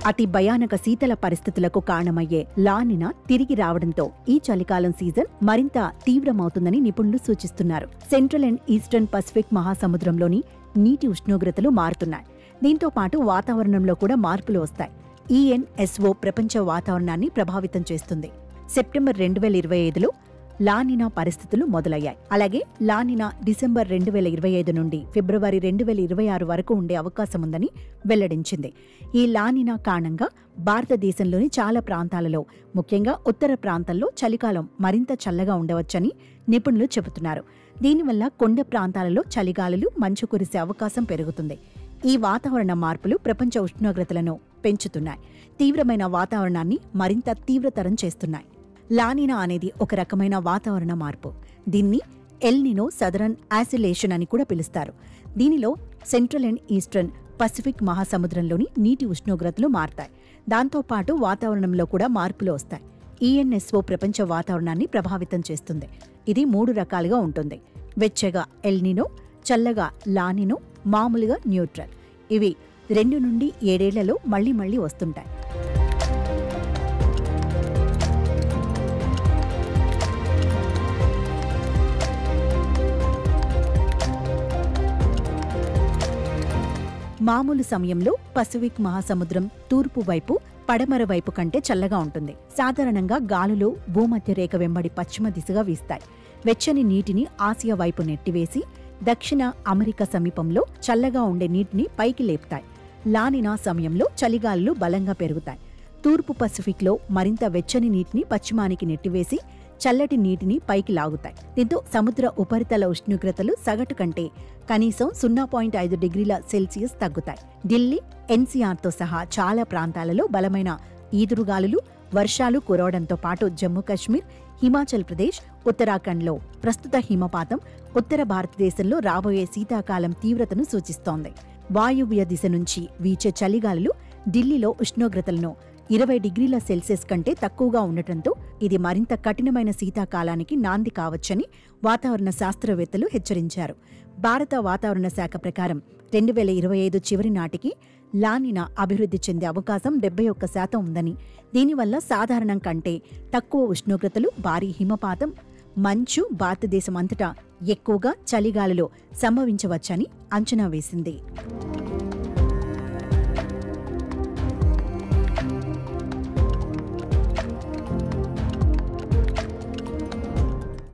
అతి భయానక శీతల పరిస్థితులకు కారణమయ్యే లానినా తిరిగి రావడంతో ఈ చలికాలం సీజన్ మరింత తీవ్రమవుతుందని నిపుణులు సూచిస్తున్నారు. సెంట్రల్ అండ్ ఈస్టర్న్ పసిఫిక్ మహాసముద్రంలోని నీటి ఉష్ణోగ్రతలు మారుతున్నాయి. దీంతో పాటు వాతావరణంలో కూడా మార్పులు వస్తాయి. ENSO ప్రపంచ వాతావరణాన్ని ప్రభావితం చేస్తుంది. సెప్టెంబర్ 2025లో లానినా పరిస్థితులు మొదలయ్యాయి. అలాగే లానినా డిసెంబర్ 2025 నుండి ఫిబ్రవరి 2026 వరకు ఉండే అవకాశముందని వెల్లడించింది. ఈ లానినా కారణంగా భారతదేశంలోని చాలా ప్రాంతాలలో, ముఖ్యంగా ఉత్తర ప్రాంతాల్లో చలికాలం మరింత చల్లగా ఉండవచ్చని నిపుణులు చెబుతున్నారు. దీనివల్ల కొండ ప్రాంతాలలో చలిగాలులు, మంచు కురిసే అవకాశం పెరుగుతుంది. ఈ వాతావరణ మార్పులు ప్రపంచ ఉష్ణోగ్రతలను పెంచుతున్నాయి. తీవ్రమైన వాతావరణాన్ని మరింత తీవ్రతరం చేస్తున్నాయి. లానినా అనేది ఒక రకమైన వాతావరణ మార్పు. దీన్ని ఎల్ నినో సదరన్ ఆసిలేషన్ అని కూడా పిలుస్తారు. దీనిలో సెంట్రల్ అండ్ ఈస్టర్న్ పసిఫిక్ మహాసముద్రంలోని నీటి ఉష్ణోగ్రతలు మారతాయి. దాంతోపాటు వాతావరణంలో కూడా మార్పులు వస్తాయి. ENSO ప్రపంచ వాతావరణాన్ని ప్రభావితం చేస్తుంది. ఇది 3 రకాలుగా ఉంటుంది. వెచ్చగా ఎల్ నినో, చల్లగా లానినో, మామూలుగా న్యూట్రల్. ఇవి 2 నుండి 7 ఏళ్లలో మళ్లీ వస్తుంటాయి. మామూలు సమయంలో పసిఫిక్ మహాసముద్రం తూర్పు వైపు, పడమర వైపు కంటే చల్లగా ఉంటుంది. సాధారణంగా గాలులు భూమధ్య రేఖ వెంబడి పశ్చిమ దిశగా వీస్తాయి. వెచ్చని నీటిని ఆసియా వైపు నెట్టివేసి దక్షిణ అమెరికా సమీపంలో చల్లగా ఉండే నీటిని పైకి లేపుతాయి. లానినా సమయంలో చలిగాలులు బలంగా పెరుగుతాయి. తూర్పు పసిఫిక్లో మరింత వెచ్చని నీటిని పశ్చిమానికి నెట్టివేసి చల్లటి నీటిని పైకి లాగుతాయి. దీంతో సముద్ర ఉపరితల ఉష్ణోగ్రతలు సగటు కంటే కనీసం 0.5 డిగ్రీల సెల్సియస్ తగ్గుతాయి. ఢిల్లీ, NCRతో సహా చాలా ప్రాంతాలలో బలమైన ఈదురుగాలులు, వర్షాలు కురవడంతో పాటు జమ్మూ కశ్మీర్, హిమాచల్ ప్రదేశ్, ఉత్తరాఖండ్లో ప్రస్తుత హిమపాతం ఉత్తర భారతదేశంలో రాబోయే శీతాకాలం తీవ్రతను సూచిస్తోంది. వాయువ్య దిశ నుంచి వీచే చలిగాలులు ఢిల్లీలో ఉష్ణోగ్రతలను 20 డిగ్రీల సెల్సియస్ కంటే తక్కువగా ఉండటంతో ఇది మరింత కఠినమైన శీతాకాలానికి నాంది కావచ్చని వాతావరణ శాస్త్రవేత్తలు హెచ్చరించారు. భారత వాతావరణ శాఖ ప్రకారం 2025 చివరి నాటికి లానినా అభివృద్ధి చెందే అవకాశం 71% ఉందని, దీనివల్ల సాధారణం కంటే తక్కువ ఉష్ణోగ్రతలు, భారీ హిమపాతం, మంచు భారతదేశం అంతటా ఎక్కువగా చలిగాలులు సంభవించవచ్చని అంచనా వేసింది.